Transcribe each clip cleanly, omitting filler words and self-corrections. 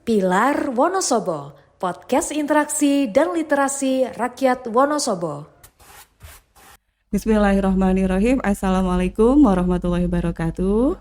Pilar Wonosobo, podcast interaksi dan literasi rakyat Wonosobo. Bismillahirrahmanirrahim. Assalamualaikum warahmatullahi wabarakatuh.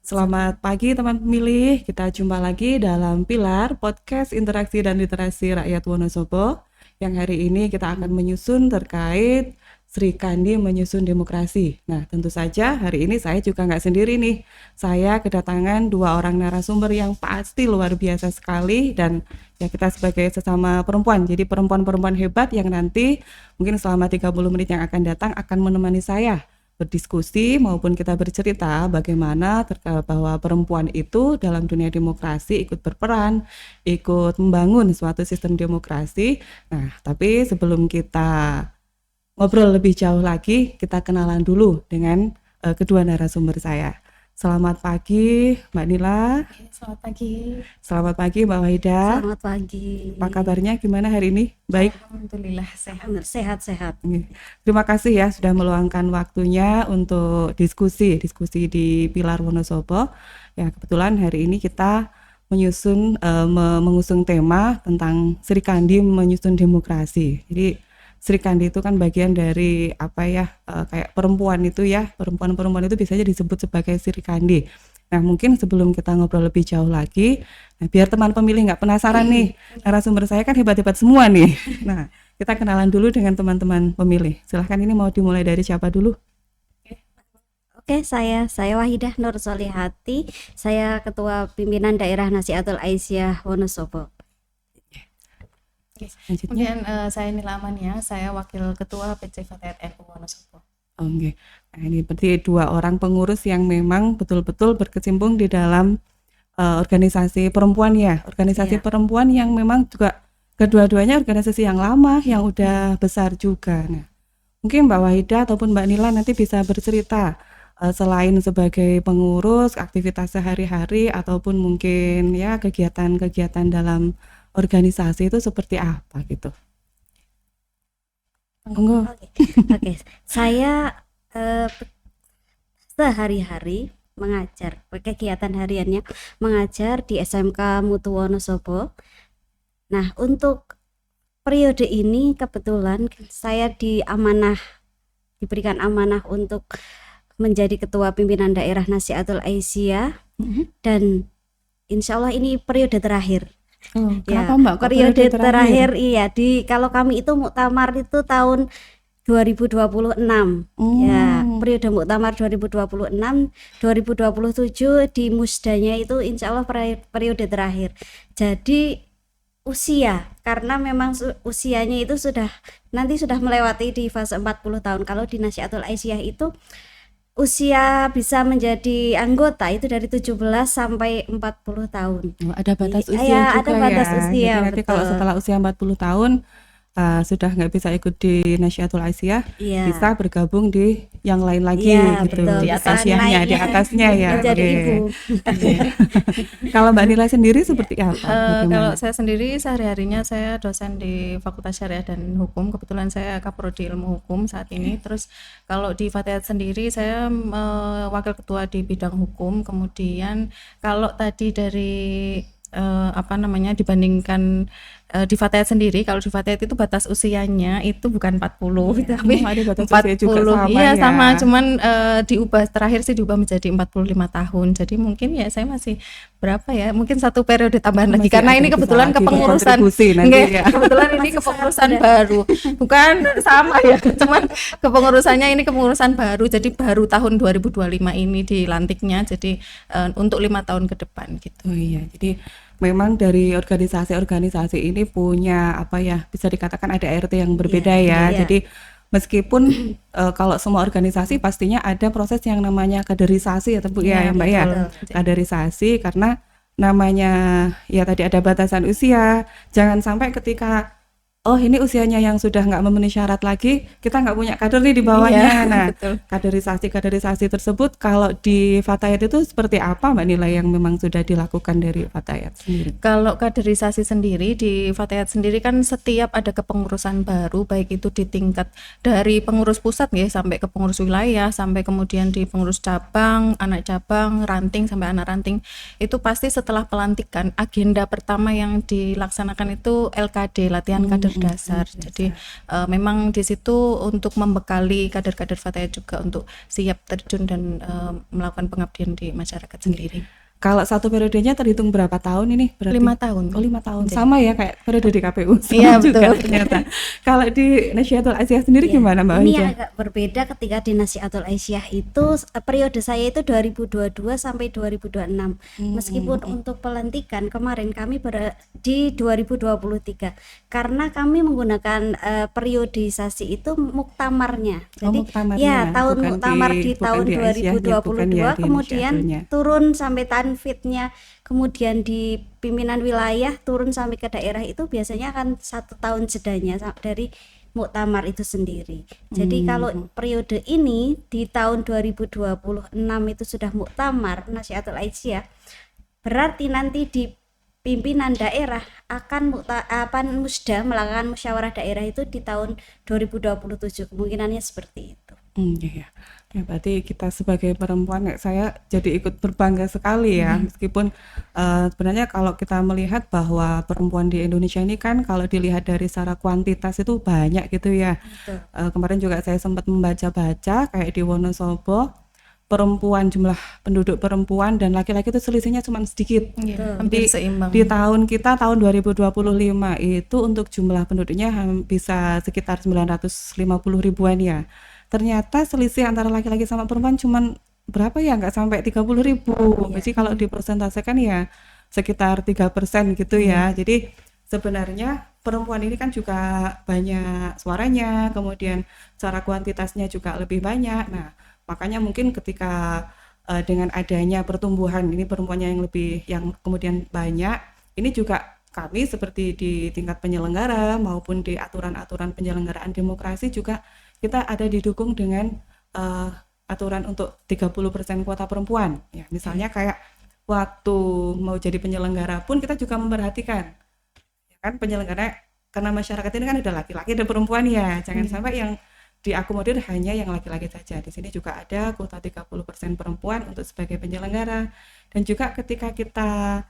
Selamat pagi teman pemilih. Kita jumpa lagi dalam Pilar podcast interaksi dan literasi rakyat Wonosobo. Yang hari ini kita akan menyusun terkait Sri Kandi menyusun demokrasi. Nah, tentu saja hari ini saya juga nggak sendiri nih. Saya kedatangan dua orang narasumber yang pasti luar biasa sekali, dan ya kita sebagai sesama perempuan, jadi perempuan-perempuan hebat yang nanti mungkin selama 30 menit yang akan datang akan menemani saya berdiskusi maupun kita bercerita bagaimana bahwa perempuan itu dalam dunia demokrasi ikut berperan, ikut membangun suatu sistem demokrasi. Nah, tapi sebelum kita ngobrol lebih jauh lagi, kita kenalan dulu dengan kedua narasumber saya. Selamat pagi Mbak Nila. Selamat pagi. Selamat pagi Mbak Wahida. Selamat pagi. Apa kabarnya, gimana hari ini? Baik? Alhamdulillah sehat. Terima kasih ya sudah meluangkan waktunya untuk diskusi di Pilar Wonosobo. Ya, kebetulan hari ini kita mengusung tema tentang Sri Kandi menyusun demokrasi. Jadi Sri Kandi itu kan bagian dari kayak perempuan itu ya, perempuan itu biasanya disebut sebagai Sri Kandi. Nah, mungkin sebelum kita ngobrol lebih jauh lagi, biar teman pemilih nggak penasaran nih, narasumber saya kan hebat-hebat semua nih. Nah, kita kenalan dulu dengan teman-teman pemilih. Silahkan, ini mau dimulai dari siapa dulu? Oke, saya Wahidah Nur Solihati. Saya Ketua Pimpinan Daerah Nasihatul Aisyah Wonosobo. Kemudian saya Nila Amania, saya Wakil Ketua PC Fatayat NU Wonosobo. Oke. Nah, ini berarti dua orang pengurus yang memang betul-betul berkecimpung di dalam organisasi perempuan ya. Organisasi perempuan yang memang juga kedua-duanya organisasi yang lama, yang udah besar juga. Nah, mungkin Mbak Wahida ataupun Mbak Nila nanti bisa bercerita selain sebagai pengurus, aktivitas sehari-hari ataupun mungkin ya kegiatan-kegiatan dalam organisasi itu seperti apa gitu. Oke. Saya sehari-hari mengajar, kegiatan hariannya mengajar di SMK Mutu Wonosobo. Nah, untuk periode ini kebetulan saya diberikan amanah untuk menjadi Ketua Pimpinan Daerah Nasihatul Aisyah, dan insya Allah ini periode terakhir. Kenapa Mbak? Periode terakhir iya, kalau kami itu muktamar itu tahun 2026. Ya, periode muktamar 2026, 2027 di musdanya itu insya Allah periode terakhir. Jadi usia, karena memang usianya itu sudah melewati di fase 40 tahun. Kalau di Nasihatul Aisyah itu usia bisa menjadi anggota itu dari 17 sampai 40 tahun. Ada batas usia ya, juga ada batas ya. usia. Jadi nanti kalau setelah usia 40 tahun sudah nggak bisa ikut di Nasihatul Aisyah, bisa bergabung di yang lain lagi gitu. Betul. Di atasnya ya. Menjadi ibu. Kalau Mbak Nila sendiri seperti apa? Kalau saya sendiri sehari-harinya saya dosen di Fakultas Syariah dan Hukum. Kebetulan saya Kaprodi Ilmu Hukum saat ini. Terus kalau di Fatayat sendiri saya wakil ketua di bidang hukum. Kemudian kalau tadi dari dibandingkan di Fatayat sendiri, kalau di Fatayat itu batas usianya itu bukan 40 tapi ada batas 40 usia juga sama, cuman terakhir diubah menjadi 45 tahun. Jadi mungkin ya saya masih mungkin satu periode tambahan lagi, karena ini kebetulan kepengurusan kebetulan ini kepengurusan baru, bukan sama ya, cuman kepengurusannya ini kepengurusan baru, jadi baru tahun 2025 ini dilantiknya, jadi untuk 5 tahun ke depan gitu. Oh iya, jadi memang dari organisasi-organisasi ini punya bisa dikatakan ada ART yang berbeda ya. Jadi meskipun kalau semua organisasi pastinya ada proses yang namanya kaderisasi ya Mbak ya. Kaderisasi, karena namanya ya tadi ada batasan usia. Jangan sampai ketika oh ini usianya yang sudah nggak memenuhi syarat lagi, kita nggak punya kader nih di bawahnya. Iya, Nah, betul. kaderisasi tersebut kalau di Fatayat itu seperti apa Mbak nilai yang memang sudah dilakukan dari Fatayat sendiri? Kalau kaderisasi sendiri di Fatayat sendiri kan setiap ada kepengurusan baru, baik itu di tingkat dari pengurus pusat ya sampai ke pengurus wilayah, sampai kemudian di pengurus cabang, anak cabang, ranting sampai anak ranting, itu pasti setelah pelantikan agenda pertama yang dilaksanakan itu LKD, latihan kader dasar. Jadi memang di situ untuk membekali kader-kader Fatayat juga untuk siap terjun dan melakukan pengabdian di masyarakat sendiri. Kalau satu periodenya terhitung berapa tahun ini? Berarti 5 tahun. Oh 5 tahun, sama ya kayak periode di KPU. Sama Iya, juga betul. ternyata. Kalau di Nasyiatul Aisyah sendiri Iya. gimana Mbak Ini Wahida? agak berbeda ketika di Nasyiatul Aisyah itu periode saya itu 2022 sampai 2026. Meskipun untuk pelantikan kemarin kami di 2023 karena kami menggunakan periodisasi itu muktamarnya. Jadi muktamarnya, ya tahun bukan muktamar di bukan tahun di Aisyahnya, bukan 2022 ya di kemudian Nasyiatulnya. turun sampai tanfidnya, kemudian di pimpinan wilayah turun sampai ke daerah itu biasanya akan 1 tahun jedanya dari muktamar itu sendiri. Jadi kalau periode ini di tahun 2026 itu sudah muktamar Nasyiatul Aisyah, berarti nanti di pimpinan daerah akan musda melakukan musyawarah daerah itu di tahun 2027, kemungkinannya seperti itu. Iya. Ya, berarti kita sebagai perempuan saya jadi ikut berbangga sekali ya, meskipun sebenarnya kalau kita melihat bahwa perempuan di Indonesia ini kan kalau dilihat dari secara kuantitas itu banyak gitu ya. Kemarin juga saya sempat membaca-baca kayak di Wonosobo jumlah penduduk perempuan dan laki-laki itu selisihnya cuma sedikit. Hampir Jadi, seimbang. di tahun kita tahun 2025 itu untuk jumlah penduduknya bisa sekitar 950 ribuan ya. Ternyata selisih antara laki-laki sama perempuan cuman berapa ya, nggak sampai 30 ribu. Jadi kalau dipersentasekan ya sekitar 3% gitu ya. Jadi sebenarnya perempuan ini kan juga banyak suaranya, kemudian secara kuantitasnya juga lebih banyak. Nah, makanya mungkin ketika dengan adanya pertumbuhan ini perempuannya yang kemudian banyak, ini juga kami seperti di tingkat penyelenggara maupun di aturan-aturan penyelenggaraan demokrasi juga kita ada didukung dengan aturan untuk 30% kuota perempuan. Ya, misalnya kayak waktu mau jadi penyelenggara pun kita juga memperhatikan. Ya kan penyelenggara karena masyarakat ini kan ada laki-laki dan perempuan ya. Jangan sampai yang diakomodir hanya yang laki-laki saja. Di sini juga ada kuota 30% perempuan untuk sebagai penyelenggara. Dan juga ketika kita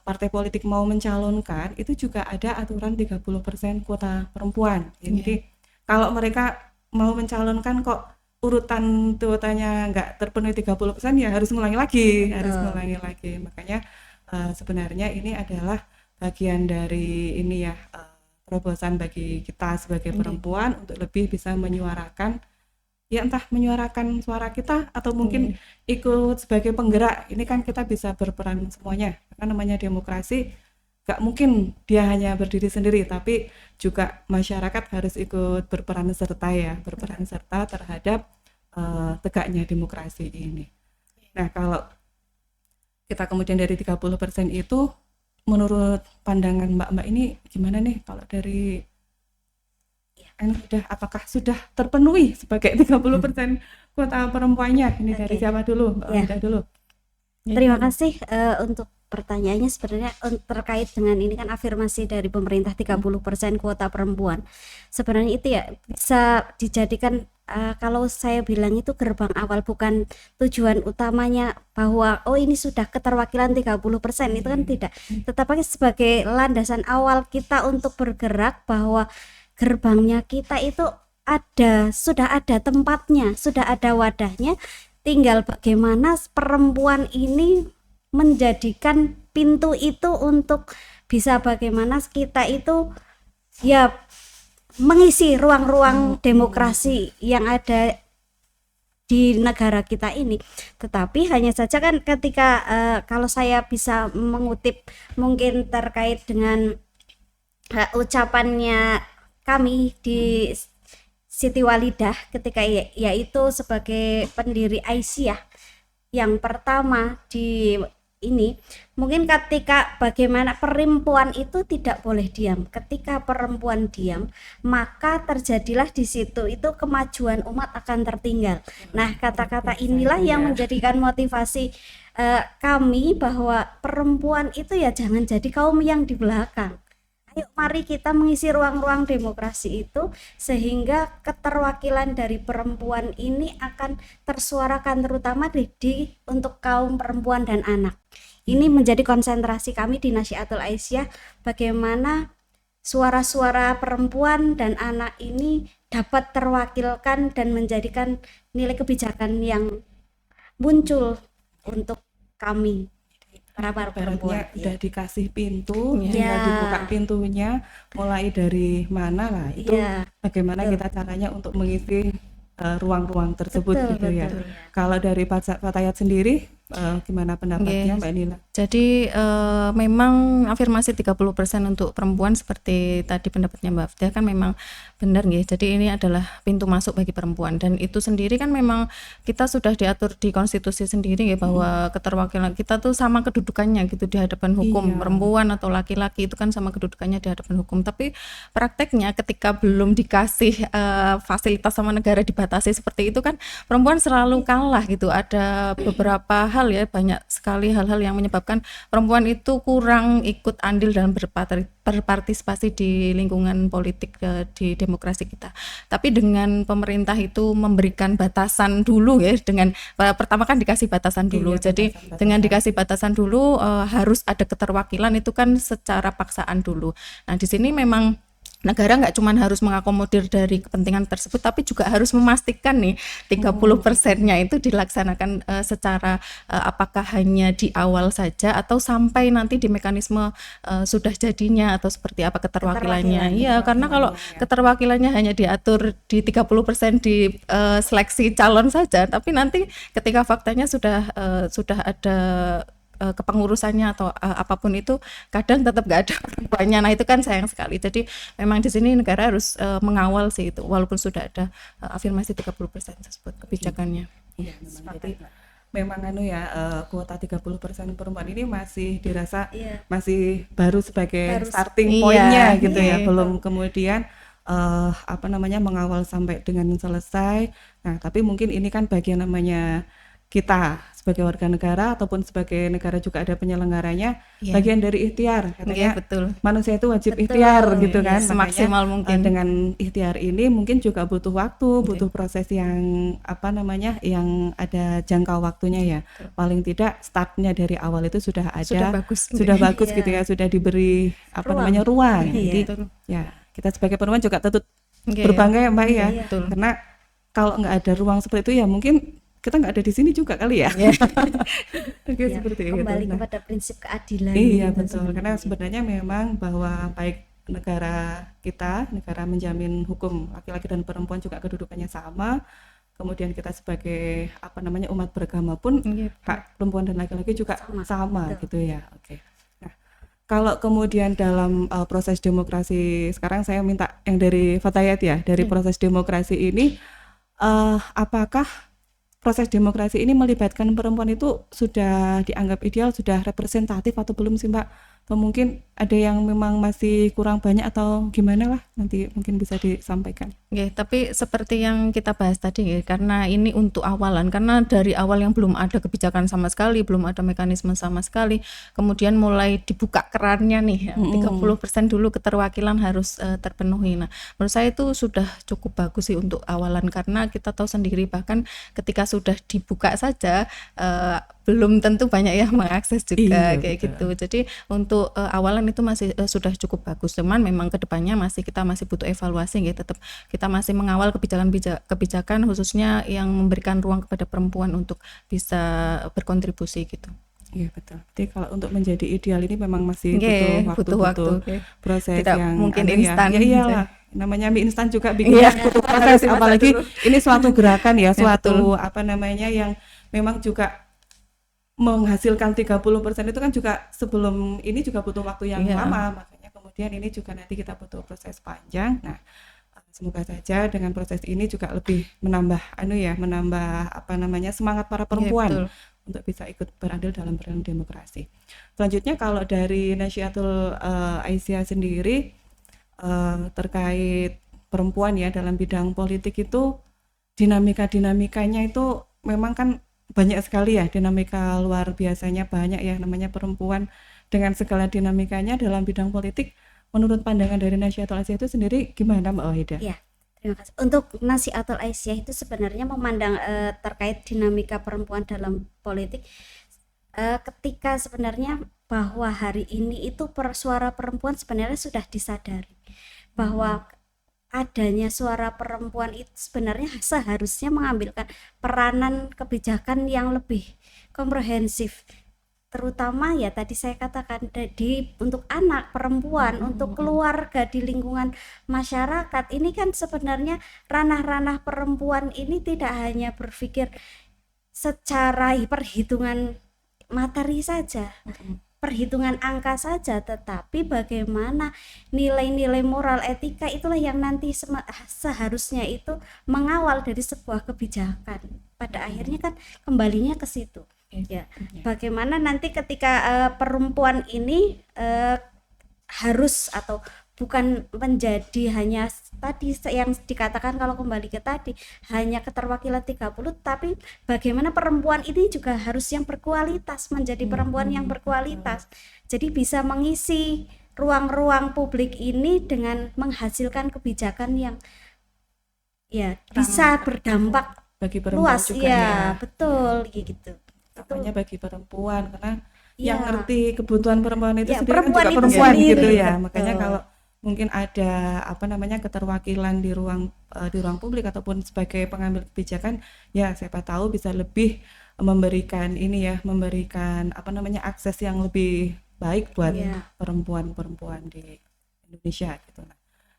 partai politik mau mencalonkan itu juga ada aturan 30% kuota perempuan. Ya, jadi kalau mereka mau mencalonkan kok urutan kuotanya nggak terpenuhi 30% ya harus ngulangi lagi. Makanya sebenarnya ini adalah bagian dari ini ya terobosan bagi kita sebagai perempuan untuk lebih bisa menyuarakan ya entah menyuarakan suara kita atau mungkin ikut sebagai penggerak. Ini kan kita bisa berperan semuanya karena namanya demokrasi. Gak mungkin dia hanya berdiri sendiri, tapi juga masyarakat harus ikut berperan serta terhadap tegaknya demokrasi ini. Nah, kalau kita kemudian dari 30% itu, menurut pandangan Mbak ini gimana nih kalau dari apakah sudah terpenuhi sebagai 30% kuota perempuannya? Ini dari siapa dulu? Mbak Wahida dulu. Terima kasih untuk pertanyaannya. Sebenarnya terkait dengan ini kan afirmasi dari pemerintah 30% kuota perempuan. Sebenarnya itu ya bisa dijadikan kalau saya bilang itu gerbang awal, bukan tujuan utamanya bahwa ini sudah keterwakilan 30%, itu kan tidak. Tetapi sebagai landasan awal kita untuk bergerak bahwa gerbangnya kita itu sudah ada tempatnya, sudah ada wadahnya. Tinggal bagaimana perempuan ini menjadikan pintu itu untuk bisa bagaimana kita itu ya mengisi ruang-ruang demokrasi yang ada di negara kita ini. Tetapi hanya saja kan ketika kalau saya bisa mengutip mungkin terkait dengan ucapannya kami di Siti Walidah ketika yaitu sebagai pendiri Aisyah yang pertama di ini mungkin ketika bagaimana perempuan itu tidak boleh diam. Ketika perempuan diam, maka terjadilah di situ itu kemajuan umat akan tertinggal. Nah, kata-kata inilah yang menjadikan motivasi kami bahwa perempuan itu ya jangan jadi kaum yang di belakang. Ayo mari kita mengisi ruang-ruang demokrasi itu sehingga keterwakilan dari perempuan ini akan tersuarakan terutama untuk kaum perempuan dan anak. Ini menjadi konsentrasi kami di Nasyiatul Aisyah, bagaimana suara-suara perempuan dan anak ini dapat terwakilkan dan menjadikan nilai kebijakan yang muncul untuk kami para perempuan. Udah dikasih pintu, tinggal dibuka pintunya, mulai dari mana lah itu bagaimana kita caranya untuk mengisi ruang-ruang tersebut gitu ya. Kalau dari Fatayat sendiri gimana pendapatnya Mbak Nila? Jadi memang afirmasi 30% untuk perempuan seperti tadi pendapatnya Mbak Fida kan memang benar nggih. Jadi ini adalah pintu masuk bagi perempuan dan itu sendiri kan memang kita sudah diatur di konstitusi sendiri ya bahwa keterwakilan kita tuh sama kedudukannya gitu di hadapan hukum. Perempuan atau laki-laki itu kan sama kedudukannya di hadapan hukum. Tapi prakteknya ketika belum dikasih fasilitas sama negara dibatasi seperti itu kan perempuan selalu kalah gitu. Ada beberapa hal ya, banyak sekali hal-hal yang menyebabkan perempuan itu kurang ikut andil dalam berpartisipasi di lingkungan politik di demokrasi kita. Tapi dengan pemerintah itu memberikan batasan dulu ya, dengan pertama kan dikasih batasan dulu. Jadi dengan dikasih batasan dulu harus ada keterwakilan itu kan secara paksaan dulu. Nah di sini memang negara nggak cuma harus mengakomodir dari kepentingan tersebut, tapi juga harus memastikan nih 30%-nya itu dilaksanakan secara apakah hanya di awal saja atau sampai nanti di mekanisme sudah jadinya atau seperti apa keterwakilannya. Iya, karena kalau keterwakilannya hanya diatur di 30% di seleksi calon saja, tapi nanti ketika faktanya sudah ada kepengurusannya atau apapun itu kadang tetap nggak ada perempuannya. Nah itu kan sayang sekali. Jadi memang di sini negara harus mengawal sih itu walaupun sudah ada afirmasi 30% tersebut kebijakannya. Iya, jadi memang kuota 30% perempuan ini masih dirasa masih baru sebagai starting point-nya gitu ya. Belum kemudian mengawal sampai dengan selesai. Nah, tapi mungkin ini kan bagian namanya kita sebagai warga negara ataupun sebagai negara juga ada penyelenggaranya, bagian dari ikhtiar katanya. Manusia itu wajib ikhtiar gitu kan, semaksimal mungkin. Dengan ikhtiar ini mungkin juga butuh waktu, butuh proses yang yang ada jangka waktunya ya. Paling tidak startnya dari awal itu sudah ada, sudah bagus gitu ya, sudah diberi ruang. Jadi ya kita sebagai perempuan juga tetap berbangga ya Mbak ya, karena kalau nggak ada ruang seperti itu ya mungkin kita nggak ada di sini juga kali ya. Seperti kembali itu. Kepada prinsip keadilan. Iya betul, karena sebenarnya memang bahwa baik negara kita, negara menjamin hukum laki-laki dan perempuan juga kedudukannya sama. Kemudian kita sebagai umat beragama pun hak perempuan dan laki-laki juga sama gitu ya. Oke. Nah, kalau kemudian dalam proses demokrasi sekarang saya minta yang dari Fatayat ya, dari proses demokrasi ini apakah proses demokrasi ini melibatkan perempuan itu sudah dianggap ideal, sudah representatif atau belum sih Mbak? Atau mungkin ada yang memang masih kurang banyak atau gimana lah, nanti mungkin bisa disampaikan. Tapi seperti yang kita bahas tadi karena ini untuk awalan, karena dari awal yang belum ada kebijakan sama sekali, belum ada mekanisme sama sekali, kemudian mulai dibuka kerannya nih, 30% dulu keterwakilan harus terpenuhi. Nah, menurut saya itu sudah cukup bagus sih untuk awalan, karena kita tahu sendiri bahkan ketika sudah dibuka saja belum tentu banyak yang mengakses juga gitu. Jadi untuk awalan itu masih sudah cukup bagus. Cuman memang kedepannya kita masih butuh evaluasi gitu. Tetap kita masih mengawal kebijakan khususnya yang memberikan ruang kepada perempuan untuk bisa berkontribusi gitu. Iya betul. Jadi kalau untuk menjadi ideal ini memang masih butuh waktu. Proses tidak yang mungkin instan. Ya iyalah. Namanya mie instan juga bikinnya butuh proses, apalagi ini suatu gerakan ya, suatu yang memang juga menghasilkan 30% itu kan juga sebelum ini juga butuh waktu yang lama, makanya kemudian ini juga nanti kita butuh proses panjang. Nah, semoga saja dengan proses ini juga lebih menambah semangat para perempuan untuk bisa ikut berandil dalam demokrasi. Selanjutnya kalau dari Nasyatul Aisyah sendiri terkait perempuan ya dalam bidang politik itu dinamikanya itu memang kan banyak sekali ya, dinamika luar biasanya banyak ya, namanya perempuan dengan segala dinamikanya dalam bidang politik. Menurut pandangan dari Nasyatul Aisyah itu sendiri gimana Mbak Wahida? Ya, terima kasih. Untuk Nasyatul Aisyah itu sebenarnya memandang terkait dinamika perempuan dalam politik, ketika sebenarnya bahwa hari ini itu suara perempuan sebenarnya sudah disadari bahwa adanya suara perempuan itu sebenarnya seharusnya mengambilkan peranan kebijakan yang lebih komprehensif, terutama ya tadi saya katakan untuk anak perempuan, untuk keluarga di lingkungan masyarakat. Ini kan sebenarnya ranah-ranah perempuan ini tidak hanya berpikir secara perhitungan materi saja, perhitungan angka saja, tetapi bagaimana nilai-nilai moral etika itulah yang nanti seharusnya itu mengawal dari sebuah kebijakan. Pada akhirnya kan kembalinya ke situ. Ya, bagaimana nanti ketika perempuan ini harus atau bukan menjadi hanya tadi yang dikatakan, kalau kembali ke tadi hanya keterwakilan 30, tapi bagaimana perempuan ini juga harus yang berkualitas, menjadi perempuan yang berkualitas, jadi bisa mengisi ruang-ruang publik ini dengan menghasilkan kebijakan yang ya bisa berdampak bagi perempuan luas juga ya, betul gitu. Namanya bagi perempuan, karena yang ngerti kebutuhan perempuan itu ya, sendiri perempuan kan juga itu perempuan sendiri, gitu ya. betul. Makanya kalau mungkin ada keterwakilan di ruang publik ataupun sebagai pengambil kebijakan, ya siapa tahu bisa lebih memberikan akses yang lebih baik buat perempuan di Indonesia gitu.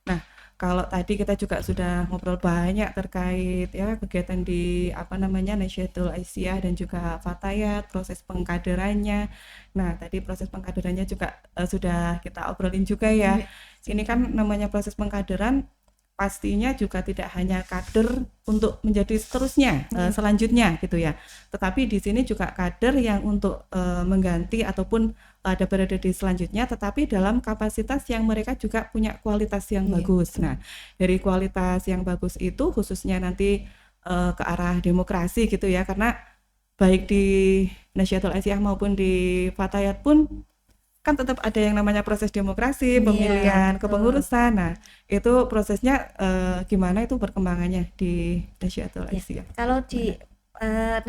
Nah, kalau tadi kita juga sudah ngobrol banyak terkait ya kegiatan di Nasyatul Aisyah dan juga Fatayat, proses pengkaderannya. Nah, tadi proses pengkaderannya juga sudah kita obrolin juga ya. Ini kan namanya proses pengkaderan, pastinya juga tidak hanya kader untuk menjadi seterusnya selanjutnya gitu ya. Tetapi di sini juga kader yang untuk mengganti ataupun ada periode di selanjutnya, tetapi dalam kapasitas yang mereka juga punya kualitas yang bagus. Nah, dari kualitas yang bagus itu khususnya nanti ke arah demokrasi gitu ya, karena baik di Nasyatul Aisyah maupun di Fatayat pun kan tetap ada yang namanya proses demokrasi, pemilihan kepengurusan. Nah, itu prosesnya gimana itu perkembangannya di Nasyatul Aisyah? Kalau di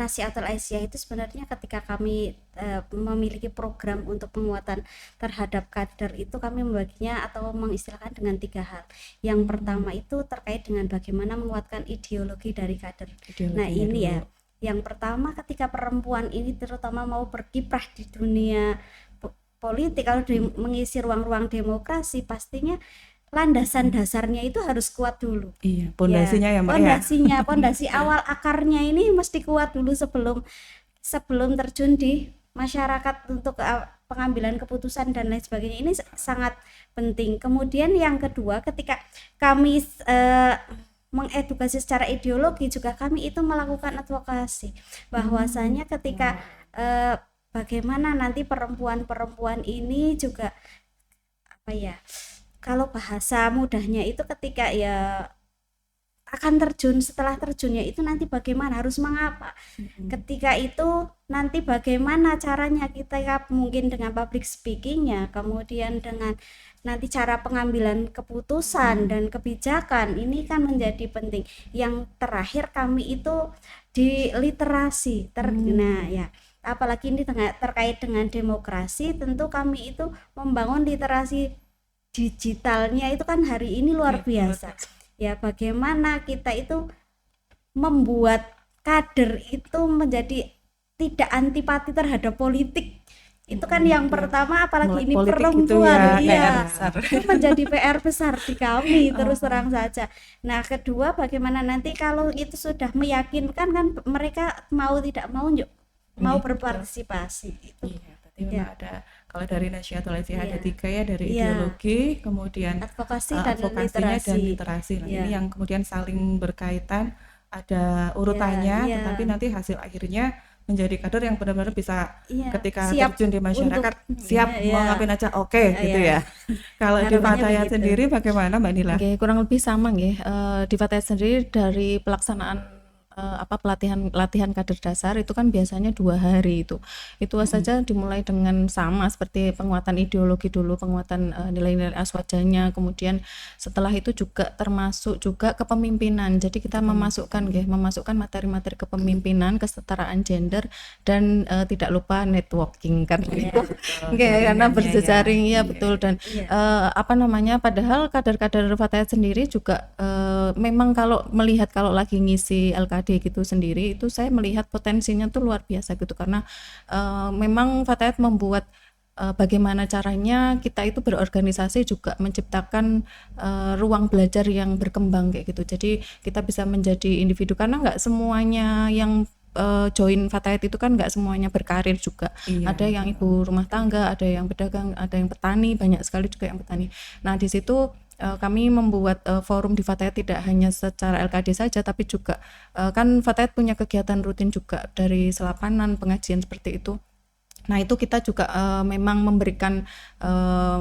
Nasyatul Aisyah itu sebenarnya ketika kami memiliki program untuk penguatan terhadap kader itu, kami membaginya atau mengistilahkan dengan 3 hal. Yang pertama itu terkait dengan bagaimana menguatkan ideologi dari kader. Nah ini dulu. Ya, yang pertama ketika perempuan ini terutama mau berkiprah di dunia politik, kalau mengisi ruang-ruang demokrasi, pastinya landasan dasarnya itu harus kuat dulu. Iya, pondasinya ya Mbak. Pondasi awal akarnya ini mesti kuat dulu sebelum terjun di masyarakat untuk pengambilan keputusan dan lain sebagainya. Ini sangat penting. Kemudian yang kedua, ketika kami mengedukasi secara ideologi, juga kami itu melakukan advokasi bahwasanya ketika bagaimana nanti perempuan ini juga kalau bahasa mudahnya itu ketika ya akan terjun, setelah terjunnya itu nanti bagaimana, harus mengapa, ketika itu nanti bagaimana caranya kita mungkin dengan public speakingnya, kemudian dengan nanti cara pengambilan keputusan dan kebijakan, ini kan menjadi penting. Yang terakhir kami itu di literasi nah ya, apalagi ini terkait dengan demokrasi, tentu kami itu membangun literasi digitalnya itu kan hari ini luar biasa. Ya, bagaimana kita itu membuat kader itu menjadi tidak antipati terhadap politik. Itu kan yang pertama, apalagi ini perempuan itu menjadi PR besar di kami, terus terang saja. Nah, kedua, bagaimana nanti kalau itu sudah meyakinkan kan mereka mau tidak mau berpartisipasi itu. Berarti memang ada, kalau dari Nasyatul Aisyah ada 3 ya, dari ideologi, kemudian advokasinya dan literasi. Nah, ini yang kemudian saling berkaitan, ada urutannya, tetapi nanti hasil akhirnya menjadi kader yang benar-benar bisa Iya, ketika siap terjun di masyarakat untuk- siap iya, mau iya. ngapain aja oke, gitu Iya. ya. Kalau di Harapannya Fatayat begitu. sendiri bagaimana Mbak Nila? Oke, kurang lebih sama nggih. Di Fatayat sendiri dari pelaksanaan latihan kader dasar itu kan biasanya 2 hari itu. Itu saja dimulai dengan sama seperti penguatan ideologi dulu, penguatan nilai-nilai aswadanya, kemudian setelah itu juga termasuk juga kepemimpinan. Jadi kita memasukkan materi-materi kepemimpinan, kesetaraan gender dan tidak lupa networking kan. Karena berjejaring ya betul dan padahal kader-kader Fatayat sendiri juga memang kalau lagi ngisi LKD gitu sendiri itu saya melihat potensinya tuh luar biasa gitu karena memang Fatayat membuat bagaimana caranya kita itu berorganisasi juga menciptakan ruang belajar yang berkembang kayak gitu. Jadi kita bisa menjadi individu karena nggak semuanya yang join Fatayat itu kan nggak semuanya berkarir juga. Ada yang ibu rumah tangga, ada yang pedagang, ada yang petani, banyak sekali juga yang petani. Nah di situ kami membuat forum di Fatayat tidak hanya secara LKD saja tapi juga kan Fatayat punya kegiatan rutin juga dari selapanan, pengajian seperti itu. Nah itu kita juga memang memberikan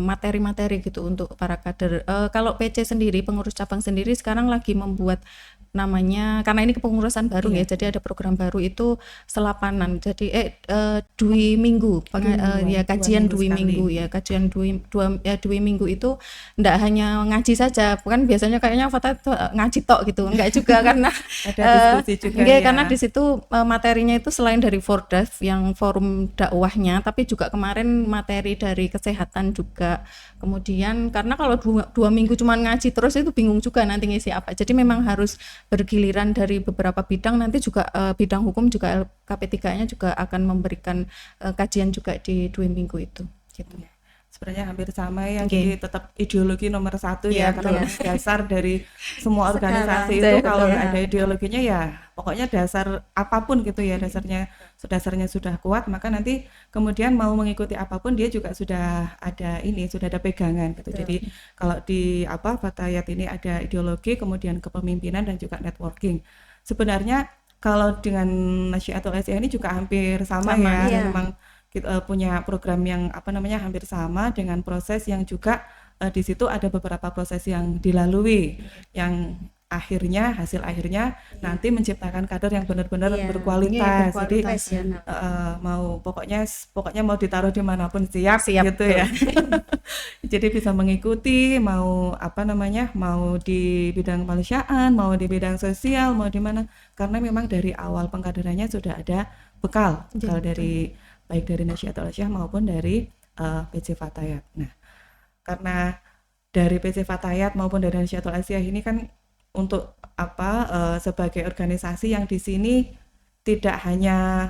materi-materi gitu untuk para kader. Kalau PC sendiri, pengurus cabang sendiri sekarang lagi membuat namanya, karena ini kepengurusan baru ya, jadi ada program baru itu selapanan. Jadi dui minggu, ya kajian dui minggu ya, kajian dui minggu itu enggak hanya ngaji saja, bukan biasanya kayaknya Fatayat ngaji tok gitu, enggak juga karena ada diskusi juga ya. Karena di situ materinya itu selain dari Fordev yang forum dakwahnya, tapi juga kemarin materi dari kesehatan juga. Kemudian karena kalau 2 minggu cuma ngaji terus itu bingung juga nanti ngisi apa. Jadi memang harus bergiliran dari beberapa bidang, nanti juga bidang hukum juga LKP3-nya juga akan memberikan kajian juga di 2 minggu itu gitu. Sebenarnya hampir sama ya, jadi tetap ideologi nomor 1 ya, karena dasar dari semua organisasi itu kalau nggak ada ideologinya ya pokoknya dasar apapun gitu ya, dasarnya sudah kuat, maka nanti kemudian mau mengikuti apapun dia juga sudah ada pegangan gitu. Jadi kalau di Fatayat ini ada ideologi, kemudian kepemimpinan dan juga networking. Sebenarnya kalau dengan Nasyiatul Aisyah ini juga hampir sama ya. Memang kita punya program yang hampir sama dengan proses yang juga di situ ada beberapa proses yang dilalui yang hasil akhirnya nanti menciptakan kader yang benar-benar berkualitas. Jadi pokoknya mau ditaruh dimanapun siap gitu ya. Jadi bisa mengikuti mau di bidang kemanusiaan, mau di bidang sosial, mau di mana, karena memang dari awal pengkaderannya sudah ada bekal dari baik dari Nasyiatul Aisyah maupun dari PC Fatayat. Nah, karena dari PC Fatayat maupun dari Nasyiatul Aisyah ini kan untuk sebagai organisasi yang di sini tidak hanya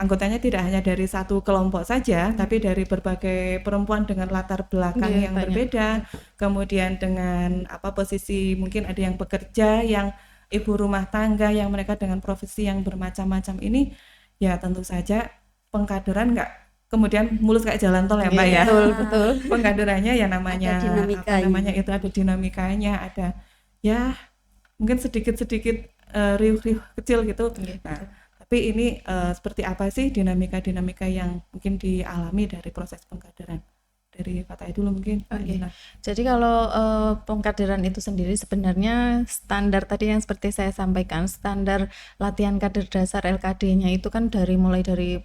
anggotanya tidak hanya dari satu kelompok saja, tapi dari berbagai perempuan dengan latar belakang yang berbeda, kemudian dengan posisi, mungkin ada yang bekerja, yang ibu rumah tangga, yang mereka dengan profesi yang bermacam-macam ini, ya tentu saja pengkaderan nggak kemudian mulus kayak jalan tol ya Mbak ya. Betul. Pengkaderannya ya namanya itu ada dinamikanya, ada ya mungkin sedikit-sedikit riuh-riuh kecil gitu. Nah, tapi ini seperti apa sih dinamika yang mungkin dialami dari proses pengkaderan? Dari Fatayat dulu mungkin. Jadi kalau pengkaderan itu sendiri sebenarnya standar tadi yang seperti saya sampaikan, standar latihan kader dasar LKD-nya itu kan mulai dari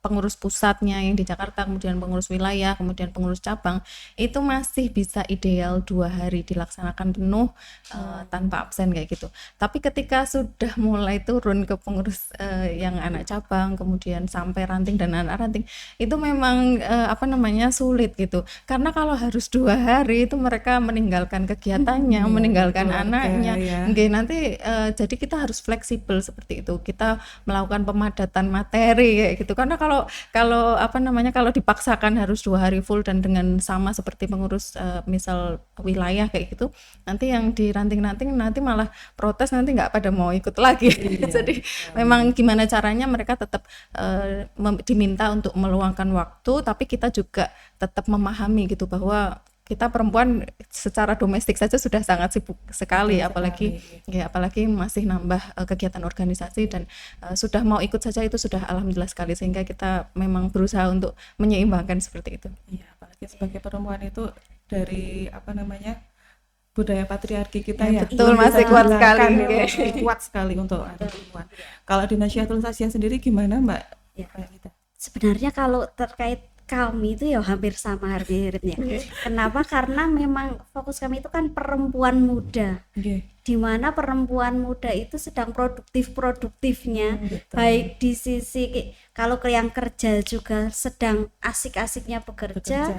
pengurus pusatnya yang di Jakarta, kemudian pengurus wilayah, kemudian pengurus cabang, itu masih bisa ideal 2 hari dilaksanakan penuh tanpa absen kayak gitu. Tapi ketika sudah mulai turun ke pengurus yang anak cabang, kemudian sampai ranting dan anak ranting, itu memang sulit gitu. Karena kalau harus 2 hari itu mereka meninggalkan kegiatannya, meninggalkan anaknya. Nanti jadi kita harus fleksibel seperti itu. Kita melakukan pemadatan materi kayak gitu. Karena kalau dipaksakan harus 2 hari full dan dengan sama seperti pengurus misal wilayah kayak gitu, nanti yang di ranting-ranting nanti malah protes, nanti nggak pada mau ikut lagi. Jadi memang gimana caranya mereka tetap diminta untuk meluangkan waktu, tapi kita juga tetap memahami gitu bahwa kita perempuan secara domestik saja sudah sangat sibuk sekali, apalagi masih nambah kegiatan organisasi dan sudah mau ikut saja itu sudah alhamdulillah sekali, sehingga kita memang berusaha untuk menyeimbangkan seperti itu. Iya, apalagi sebagai perempuan itu dari budaya patriarki kita ya, betul, masih kuat sekali, kuat sekali untuk perempuan. Kalau di Nasyiatul Asyah sendiri gimana Mbak? Ya. Sebenarnya kalau terkait kami itu ya hampir sama miripnya. Kenapa? Karena memang fokus kami itu kan perempuan muda. Di mana perempuan muda itu sedang produktifnya, baik di sisi kalau yang kerja juga sedang asik-asiknya bekerja.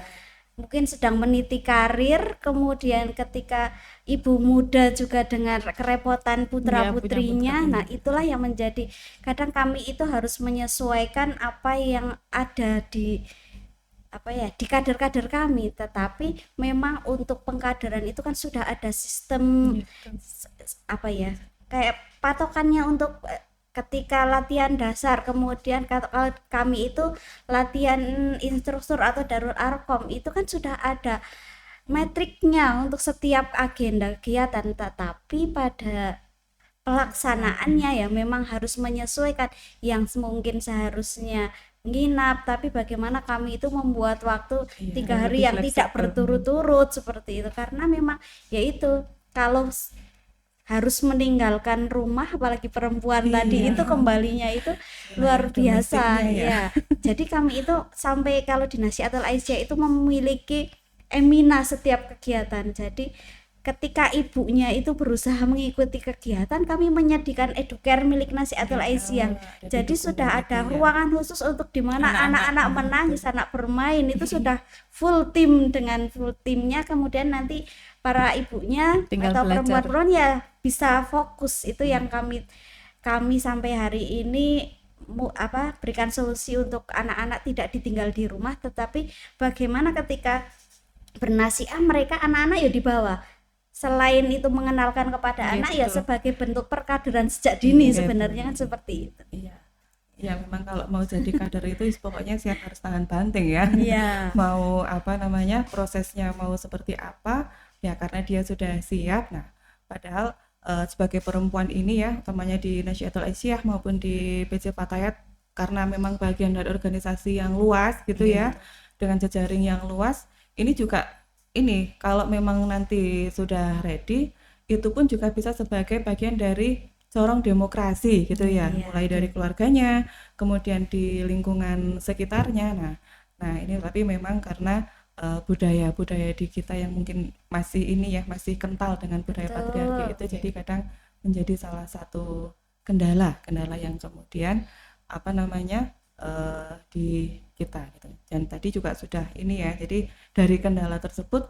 Mungkin sedang meniti karir, kemudian ketika ibu muda juga dengan kerepotan putra-putrinya, nah itulah yang menjadi kadang kami itu harus menyesuaikan apa yang ada di kader-kader kami, tetapi memang untuk pengkaderan itu kan sudah ada sistem kayak patokannya untuk ketika latihan dasar, kemudian kalau kami itu latihan instruktur atau Darul Arkom itu kan sudah ada metriknya untuk setiap agenda kegiatan, tetapi pada pelaksanaannya ya memang harus menyesuaikan yang mungkin seharusnya nginap, tapi bagaimana kami itu membuat waktu 3 hari yang tidak berturut-turut seperti itu, karena memang yaitu kalau harus meninggalkan rumah apalagi perempuan tadi itu kembalinya itu luar biasa ya. Jadi kami itu sampai kalau di Nasyiatul Asyah itu memiliki emina setiap kegiatan. Jadi ketika ibunya itu berusaha mengikuti kegiatan, kami menyediakan educare milik Nasyiatul Asyah. Jadi sudah ada ruangan khusus untuk di mana anak-anak menangis, anak bermain itu sudah full timnya, kemudian nanti para ibunya tinggal atau perempuan-perempuan ya bisa fokus. Itu yang kami sampai hari ini berikan solusi untuk anak-anak tidak ditinggal di rumah, tetapi bagaimana ketika bernasiah mereka anak-anak ya dibawa. Selain itu mengenalkan kepada anak ya sebagai bentuk perkaderan sejak dini sebenarnya kan seperti itu. Ya memang kalau mau jadi kader itu pokoknya siap harus tahan banting ya. Mau prosesnya mau seperti apa ya, karena dia sudah siap. Nah padahal sebagai perempuan ini ya, utamanya di Nasyiatul Asyah maupun di PC Fatayat, karena memang bagian dari organisasi yang luas gitu ya, dengan jejaring yang luas, ini juga kalau memang nanti sudah ready, itu pun juga bisa sebagai bagian dari corong demokrasi gitu ya, mulai dari keluarganya, kemudian di lingkungan sekitarnya. Nah ini tapi memang karena budaya di kita yang mungkin masih masih kental dengan budaya patriarki itu, jadi kadang menjadi salah satu kendala yang kemudian di kita gitu. Dan tadi juga sudah jadi dari kendala tersebut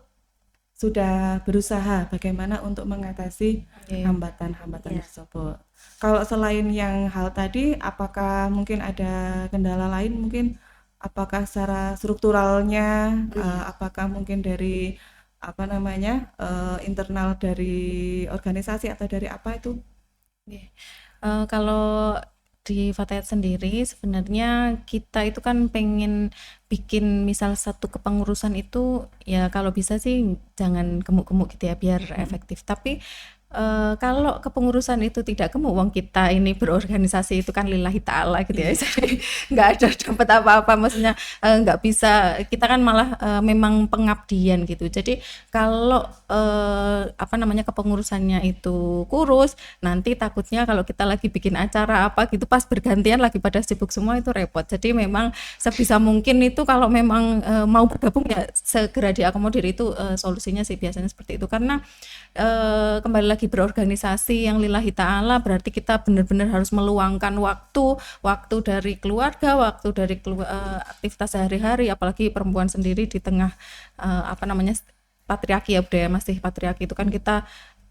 sudah berusaha bagaimana untuk mengatasi hambatan-hambatan tersebut. Kalau selain yang hal tadi, apakah mungkin ada kendala lain, mungkin apakah secara strukturalnya, apakah mungkin dari internal dari organisasi atau dari apa itu? Kalau di Fatayat sendiri sebenarnya kita itu kan pengen bikin misal satu kepengurusan itu ya kalau bisa sih jangan gemuk-gemuk gitu ya biar efektif, tapi kalau kepengurusan itu tidak gemuk, wong kita ini berorganisasi itu kan lillahi ta'ala gitu ya, jadi nggak ada dapat apa-apa, maksudnya nggak bisa, kita kan malah memang pengabdian gitu. Jadi kalau kepengurusannya itu kurus, nanti takutnya kalau kita lagi bikin acara apa gitu pas bergantian lagi pada sibuk semua itu repot. Jadi memang sebisa mungkin itu kalau memang mau bergabung ya segera diakomodir, itu solusinya sih biasanya seperti itu, karena kembali lagi berorganisasi yang lillahi ta'ala berarti kita benar-benar harus meluangkan waktu dari keluarga, waktu dari aktivitas sehari-hari, apalagi perempuan sendiri di tengah patriarki ya, budaya masih patriarki itu kan kita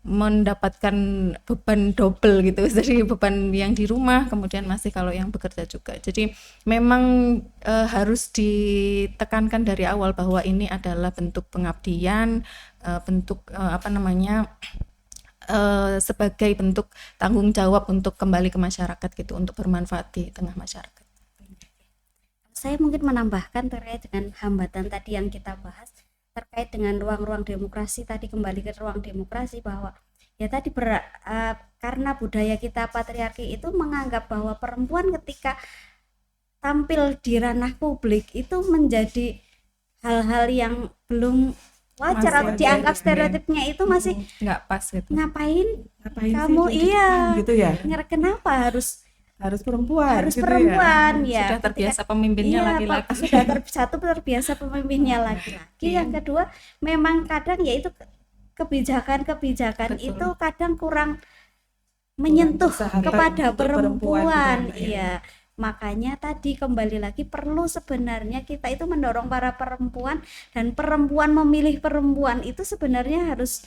mendapatkan beban double gitu, jadi beban yang di rumah kemudian masih kalau yang bekerja juga. Jadi memang harus ditekankan dari awal bahwa ini adalah bentuk pengabdian, bentuk sebagai bentuk tanggung jawab untuk kembali ke masyarakat gitu, untuk bermanfaat di tengah masyarakat. Saya mungkin menambahkan terkait dengan hambatan tadi yang kita bahas. terkait dengan ruang-ruang demokrasi tadi, kembali ke ruang demokrasi, bahwa ya tadi karena budaya kita patriarki itu menganggap bahwa perempuan ketika tampil di ranah publik itu menjadi hal-hal yang belum wajar atau dianggap stereotipnya itu masih nggak pas gitu. Ngapain sih kamu gitu ya, kenapa harus perempuan gitu perempuan ya, sudah terbiasa pemimpinnya laki-laki. Sudah terbiasa pemimpinnya laki-laki. Yang kedua memang kadang yaitu kebijakan itu kadang kurang menyentuh kepada perempuan. Iya, makanya tadi kembali lagi perlu sebenarnya kita itu mendorong para perempuan, dan perempuan memilih perempuan itu sebenarnya harus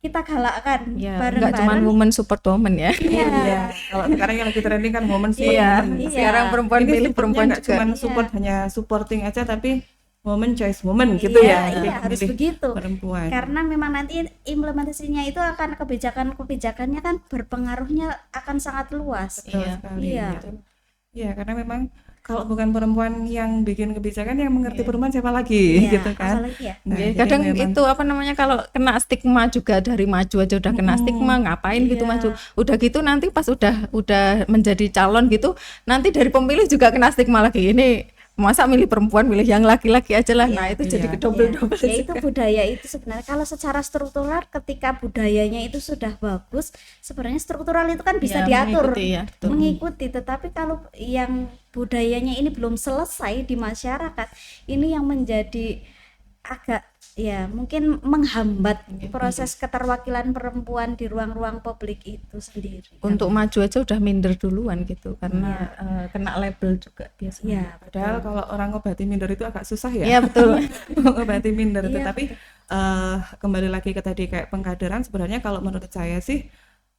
kita galakkan bareng-bareng. Nggak cuma woman support woman ya. Iya. Kalau sekarang yang lagi trending kan woman support woman. Sekarang perempuan pilih perempuan nggak juga. cuma support hanya supporting aja, tapi woman choice woman gitu ya. Iya, harus begitu. Perempuan. Karena memang nanti implementasinya itu akan kebijakannya kan berpengaruhnya akan sangat luas. Betul sekali. Iya. Iya, karena memang kalau bukan perempuan yang bikin kebijakan, yang mengerti perempuan siapa lagi, gitu kan. Apalagi ya. Nah, jadi Kadang memang itu apa namanya, kalau kena stigma juga dari maju aja udah kena stigma, ngapain gitu maju. Udah gitu nanti pas udah menjadi calon gitu, nanti dari pemilih juga kena stigma lagi. Ini masa milih perempuan, milih yang laki-laki aja lah. Nah, itu jadi kedobel-dobel. Ya itu budaya itu sebenarnya kalau secara struktural, ketika budayanya itu sudah bagus, sebenarnya struktural itu kan bisa diatur, mengikuti. Tetapi kalau yang budayanya ini belum selesai di masyarakat, ini yang menjadi agak ya mungkin menghambat proses keterwakilan perempuan di ruang-ruang publik itu sendiri. Untuk maju aja udah minder duluan gitu, karena kena label juga biasanya. Ya, padahal kalau orang ngobati minder itu agak susah ya. Iya betul. Ngobati minder itu, tapi kembali lagi ke tadi kayak pengkaderan, sebenarnya kalau menurut saya sih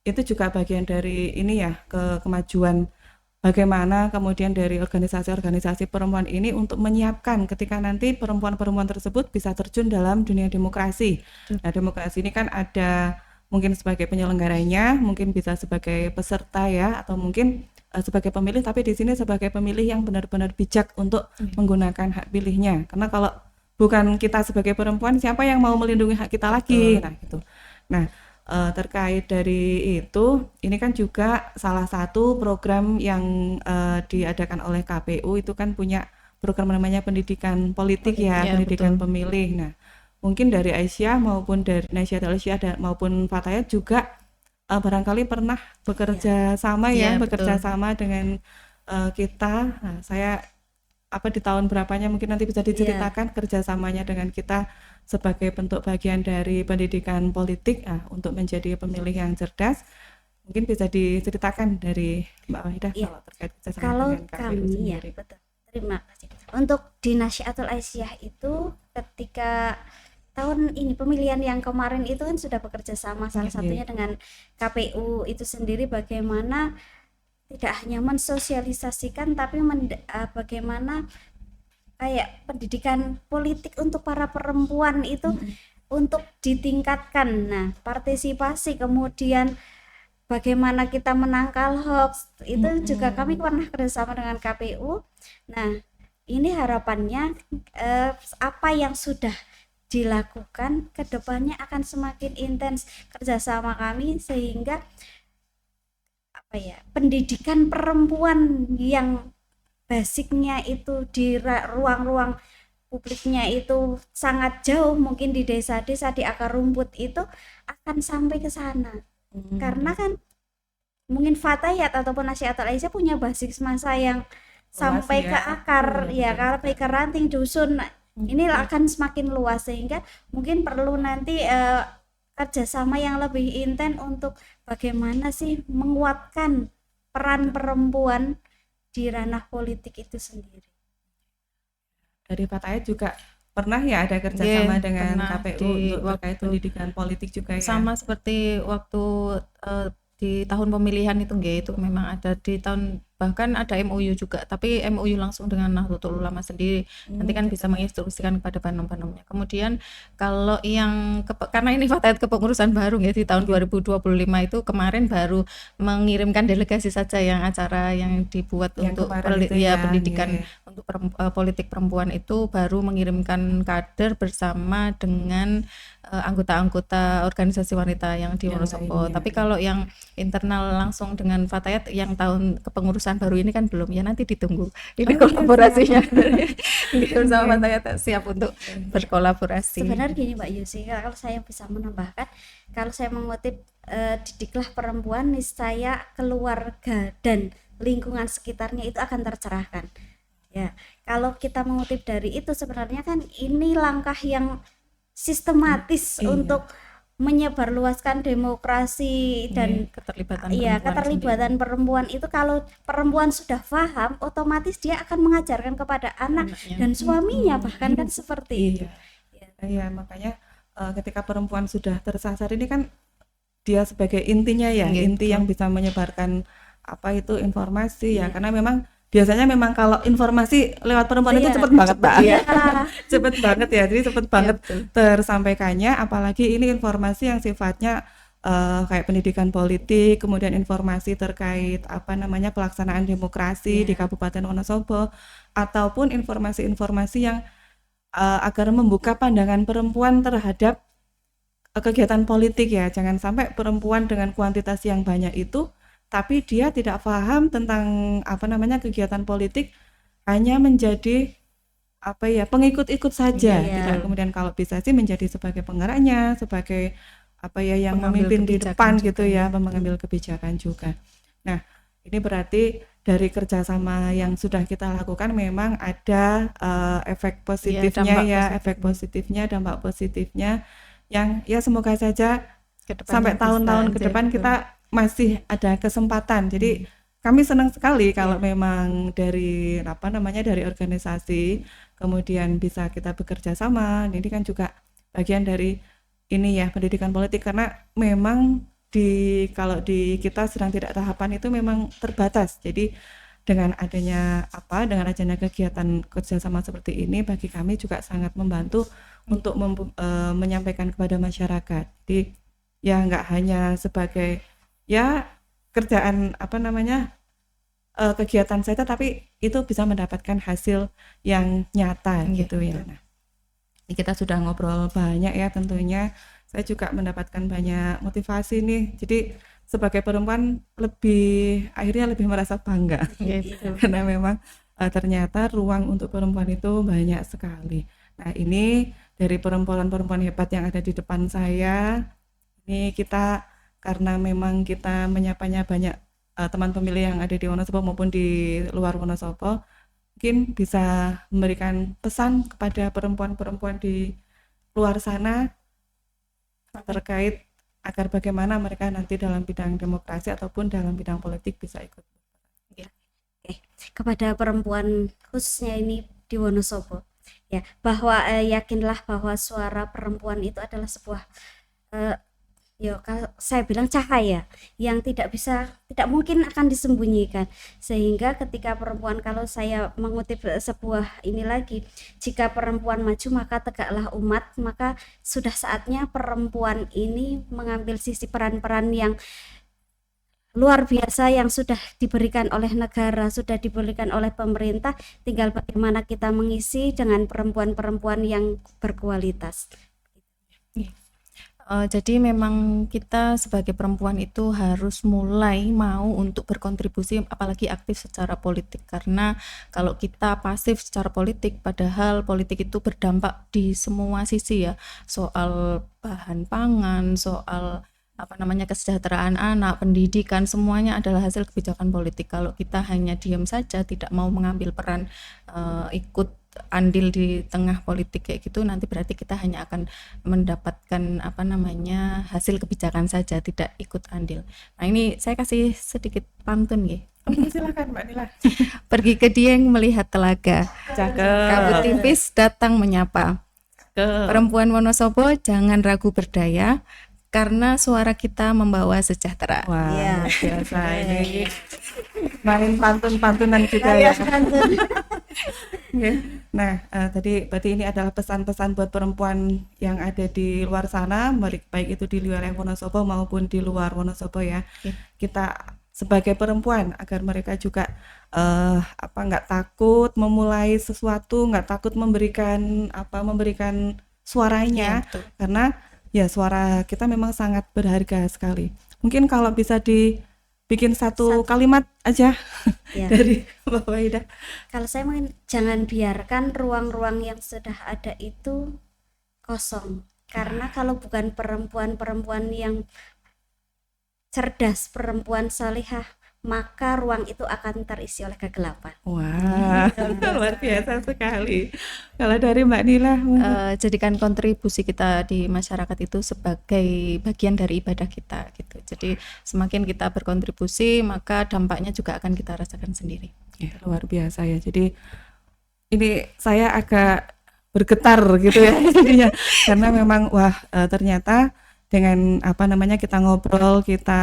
itu juga bagian dari ini ya, kemajuan. Bagaimana kemudian dari organisasi-organisasi perempuan ini untuk menyiapkan ketika nanti perempuan-perempuan tersebut bisa terjun dalam dunia demokrasi. Nah, demokrasi ini kan ada mungkin sebagai penyelenggaranya, mungkin bisa sebagai peserta ya, atau mungkin sebagai pemilih, tapi di sini sebagai pemilih yang benar-benar bijak untuk menggunakan hak pilihnya. Karena kalau bukan kita sebagai perempuan, siapa yang mau melindungi hak kita lagi? Nah, gitu. Nah, terkait dari itu, ini kan juga salah satu program yang diadakan oleh KPU itu kan punya program namanya pendidikan politik ya, pendidikan pemilih. Nah, mungkin dari Aisyah maupun dari Aisyah maupun Fatayat juga barangkali pernah bekerja sama bekerja sama dengan kita. Nah, saya di tahun berapanya mungkin nanti bisa diceritakan kerjasamanya dengan kita sebagai bentuk bagian dari pendidikan politik untuk menjadi pemilih yang cerdas. Mungkin bisa diceritakan dari Mbak Wahidah kalau terkait kerjasama kalau dengan KPU sendiri. betul. Terima kasih. Untuk di Nasyiatul Aisyah itu ketika tahun ini pemilihan yang kemarin itu kan sudah bekerja sama salah satunya dengan KPU itu sendiri, bagaimana tidak hanya mensosialisasikan tapi bagaimana kayak pendidikan politik untuk para perempuan itu untuk ditingkatkan. Nah, partisipasi, kemudian bagaimana kita menangkal hoax itu juga kami pernah kerjasama dengan KPU. Nah, ini harapannya apa yang sudah dilakukan kedepannya akan semakin intens kerjasama kami, sehingga pendidikan perempuan yang basicnya itu di ruang-ruang publiknya itu sangat jauh, mungkin di desa-desa, di akar rumput itu akan sampai ke sana. Karena kan mungkin Fatayat ataupun Nasyiatul Aisyah punya basis massa yang sampai ke akar sampai ke ranting dusun. Ini akan semakin luas, sehingga mungkin perlu nanti kerjasama yang lebih intens untuk bagaimana sih menguatkan peran perempuan di ranah politik itu sendiri. Dari Fatayat juga pernah ya ada kerjasama dengan KPU untuk terkait waktu pendidikan politik juga ya. Sama seperti waktu di tahun pemilihan itu itu memang ada di tahun bahkan ada MOU juga, tapi MOU langsung dengan Nahdlatul Ulama sendiri. Nanti kan bisa menginstruksikan kepada panom-panomnya. Kemudian kalau yang karena ini fatayat kepengurusan baru ya di tahun 2025 itu kemarin baru mengirimkan delegasi saja yang acara yang dibuat Yang untuk kemarin itu pendidikan untuk politik perempuan itu baru mengirimkan kader bersama dengan anggota-anggota organisasi wanita yang di Wonosobo. Tapi kalau yang internal langsung dengan fatayat yang tahun kepengurusan baru ini kan belum, ya nanti ditunggu. Ini kolaborasinya bersama fatayat siap untuk berkolaborasi. Sebenarnya gini Mbak Yusi, kalau saya bisa menambahkan, kalau saya mengutip didiklah perempuan, niscaya keluarga dan lingkungan sekitarnya itu akan tercerahkan. Ya, kalau kita mengutip dari itu sebenarnya kan ini langkah yang sistematis untuk menyebarluaskan demokrasi dan keterlibatan perempuan itu. Kalau perempuan sudah paham, otomatis dia akan mengajarkan kepada anak dan suaminya bahkan kan seperti itu. Iya, makanya ketika perempuan sudah tersasar ini kan dia sebagai intinya ya, inti yang bisa menyebarkan apa itu informasi ya, karena memang biasanya memang kalau informasi lewat perempuan itu cepet banget Mbak. Cepet banget ya, jadi cepet banget tersampaikannya, apalagi ini informasi yang sifatnya kayak pendidikan politik, kemudian informasi terkait pelaksanaan demokrasi di Kabupaten Wonosobo, ataupun informasi-informasi yang agar membuka pandangan perempuan terhadap kegiatan politik ya. Jangan sampai perempuan dengan kuantitas yang banyak itu tapi dia tidak paham tentang kegiatan politik, hanya menjadi pengikut-ikut saja. Tidak kemudian kalau bisa sih menjadi sebagai penggeraknya, sebagai yang memimpin di depan gitu ya, mengambil kebijakan juga. Nah, ini berarti dari kerjasama yang sudah kita lakukan memang ada efek positifnya efek positifnya, dampak positifnya yang ya semoga saja sampai tahun-tahun ke depan kita masih ada kesempatan. Jadi kami senang sekali kalau memang dari dari organisasi kemudian bisa kita bekerja sama. Ini kan juga bagian dari ini ya, pendidikan politik, karena memang kalau di kita sedang tidak tahapan itu memang terbatas. Jadi dengan adanya kegiatan kerjasama seperti ini bagi kami juga sangat membantu untuk menyampaikan kepada masyarakat. Jadi ya nggak hanya sebagai ya kerjaan kegiatan saja, tapi itu bisa mendapatkan hasil yang nyata gitu ya. Nah, ini kita sudah ngobrol banyak ya, tentunya saya juga mendapatkan banyak motivasi nih. Jadi sebagai perempuan akhirnya lebih merasa bangga karena memang ternyata ruang untuk perempuan itu banyak sekali. Nah, ini dari perempuan-perempuan hebat yang ada di depan saya, ini kita karena memang kita menyapanya banyak teman pemilih yang ada di Wonosobo maupun di luar Wonosobo, mungkin bisa memberikan pesan kepada perempuan-perempuan di luar sana terkait agar bagaimana mereka nanti dalam bidang demokrasi ataupun dalam bidang politik bisa ikut. Kepada perempuan khususnya ini di Wonosobo ya, bahwa yakinlah bahwa suara perempuan itu adalah sebuah kalau saya bilang cahaya yang tidak mungkin akan disembunyikan, sehingga ketika perempuan, kalau saya mengutip sebuah ini lagi, jika perempuan maju maka tegaklah umat, maka sudah saatnya perempuan ini mengambil sisi peran-peran yang luar biasa yang sudah diberikan oleh negara, sudah diberikan oleh pemerintah, tinggal bagaimana kita mengisi dengan perempuan-perempuan yang berkualitas. Jadi memang kita sebagai perempuan itu harus mulai mau untuk berkontribusi, apalagi aktif secara politik, karena kalau kita pasif secara politik, padahal politik itu berdampak di semua sisi ya, soal bahan pangan, soal kesejahteraan anak, pendidikan, semuanya adalah hasil kebijakan politik. Kalau kita hanya diam saja, tidak mau mengambil peran ikut andil di tengah politik kayak gitu, nanti berarti kita hanya akan mendapatkan hasil kebijakan saja, tidak ikut andil. Nah, ini saya kasih sedikit pantun ya. Silakan Mbak Nila. Pergi ke Dieng melihat telaga, kabut tipis datang menyapa. Perempuan Wonosobo jangan ragu berdaya, karena suara kita membawa sejahtera. Wah, Iya. luar biasa ini. Main pantun-pantunan juga ya. Oke. Nah, tadi berarti ini adalah pesan-pesan buat perempuan yang ada di luar sana, baik itu di wilayah Wonosobo maupun di luar Wonosobo ya. Kita sebagai perempuan agar mereka juga nggak takut memulai sesuatu, nggak takut memberikan suaranya, karena ya suara kita memang sangat berharga sekali. Mungkin kalau bisa dibikin satu kalimat aja Ya. dari Mbak Wahida. Kalau saya mungkin jangan biarkan ruang-ruang yang sudah ada itu kosong. Karena kalau bukan perempuan-perempuan yang cerdas, perempuan salihah, maka ruang itu akan terisi oleh kegelapan. Wah, luar biasa sekali. Kalau dari Mbak Nila, Jadikan kontribusi kita di masyarakat itu sebagai bagian dari ibadah kita gitu. Jadi semakin kita berkontribusi, maka dampaknya juga akan kita rasakan sendiri. ya, luar biasa ya. Jadi ini saya agak bergetar gitu ya jadinya, karena memang ternyata dengan kita ngobrol, kita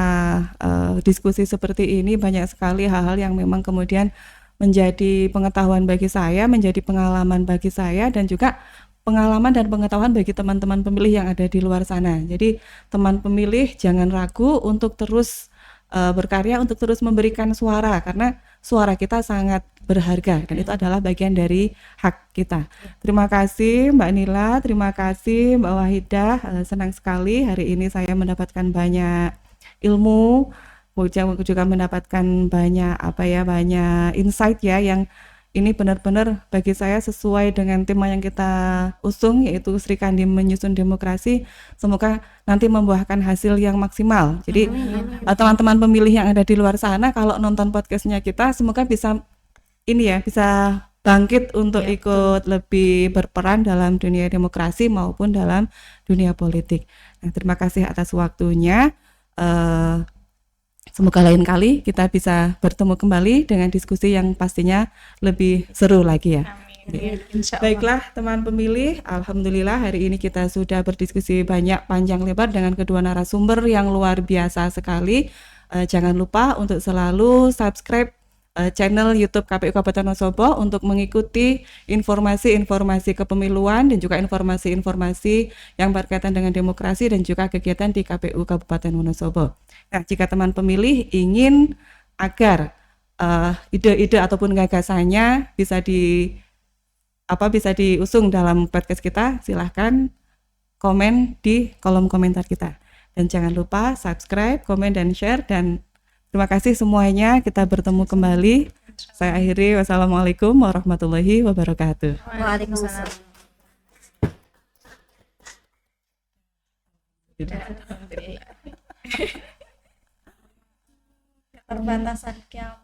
diskusi seperti ini, banyak sekali hal-hal yang memang kemudian menjadi pengetahuan bagi saya, menjadi pengalaman bagi saya, dan juga pengalaman dan pengetahuan bagi teman-teman pemilih yang ada di luar sana. Jadi teman pemilih jangan ragu untuk terus berkarya, untuk terus memberikan suara, karena suara kita sangat berharga dan itu adalah bagian dari hak kita. Terima kasih Mbak Nila, terima kasih Mbak Wahidah. Senang sekali hari ini saya mendapatkan banyak ilmu, juga mendapatkan banyak banyak insight ya, yang ini benar-benar bagi saya sesuai dengan tema yang kita usung, yaitu Sri Kandi Menyusun Demokrasi. Semoga nanti membuahkan hasil yang maksimal. Jadi teman-teman pemilih yang ada di luar sana, kalau nonton podcastnya kita, semoga bisa bangkit untuk ikut lebih berperan dalam dunia demokrasi maupun dalam dunia politik. Nah, terima kasih atas waktunya. Semoga lain kali kita bisa bertemu kembali dengan diskusi yang pastinya lebih seru lagi ya. Baiklah teman pemilih, alhamdulillah hari ini kita sudah berdiskusi banyak panjang lebar dengan kedua narasumber yang luar biasa sekali. Jangan lupa untuk selalu subscribe channel YouTube KPU Kabupaten Wonosobo untuk mengikuti informasi-informasi kepemiluan dan juga informasi-informasi yang berkaitan dengan demokrasi dan juga kegiatan di KPU Kabupaten Wonosobo. Nah, jika teman pemilih ingin agar ide-ide ataupun gagasannya bisa diusung dalam podcast kita, silahkan komen di kolom komentar kita. Dan jangan lupa subscribe, komen, dan share. Dan terima kasih semuanya. Kita bertemu kembali. Saya akhiri. Wassalamualaikum warahmatullahi wabarakatuh. Waalaikumsalam. Perbatasan kiamat.